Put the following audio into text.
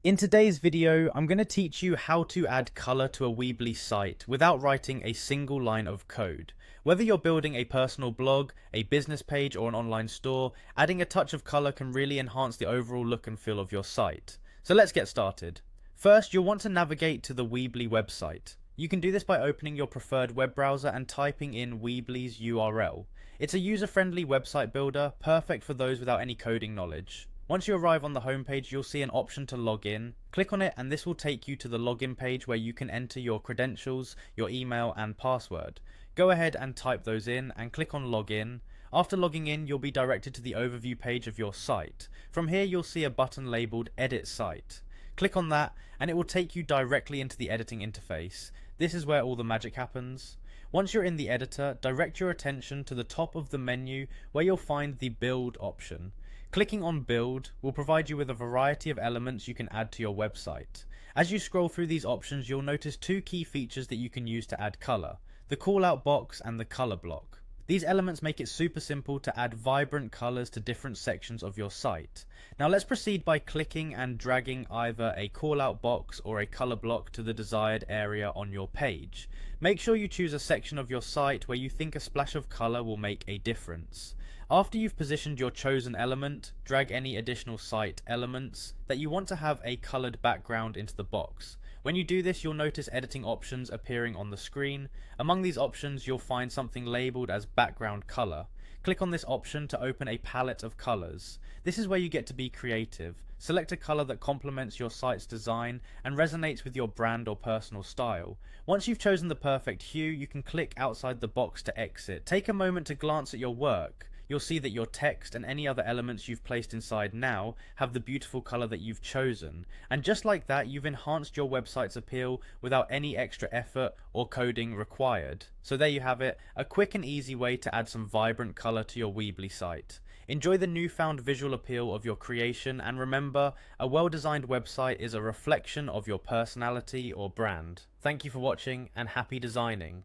In today's video, I'm going to teach you how to add color to a Weebly site without writing a single line of code. Whether you're building a personal blog, a business page, or an online store, adding a touch of color can really enhance the overall look and feel of your site. So let's get started. First, you'll want to navigate to the Weebly website. You can do this by opening your preferred web browser and typing in Weebly's URL. It's a user-friendly website builder, perfect for those without any coding knowledge. Once you arrive on the homepage, you'll see an option to log in. Click on it and this will take you to the login page where you can enter your credentials, your email and password. Go ahead and type those in and click on login. After logging in, you'll be directed to the overview page of your site. From here, you'll see a button labeled Edit Site. Click on that and it will take you directly into the editing interface. This is where all the magic happens. Once you're in the editor, direct your attention to the top of the menu where you'll find the Build option. Clicking on Build will provide you with a variety of elements you can add to your website. As you scroll through these options, you'll notice two key features that you can use to add color: the callout box and the color block. These elements make it super simple to add vibrant colors to different sections of your site. Now let's proceed by clicking and dragging either a callout box or a color block to the desired area on your page. Make sure you choose a section of your site where you think a splash of color will make a difference. After you've positioned your chosen element, drag any additional site elements that you want to have a colored background into the box. When you do this, you'll notice editing options appearing on the screen. Among these options, you'll find something labeled as background color. Click on this option to open a palette of colors. This is where you get to be creative. Select a color that complements your site's design and resonates with your brand or personal style. Once you've chosen the perfect hue, you can click outside the box to exit. Take a moment to glance at your work. You'll see that your text and any other elements you've placed inside now have the beautiful color that you've chosen. And just like that, you've enhanced your website's appeal without any extra effort or coding required. So there you have it, a quick and easy way to add some vibrant color to your Weebly site. Enjoy the newfound visual appeal of your creation, and remember, a well-designed website is a reflection of your personality or brand. Thank you for watching and happy designing.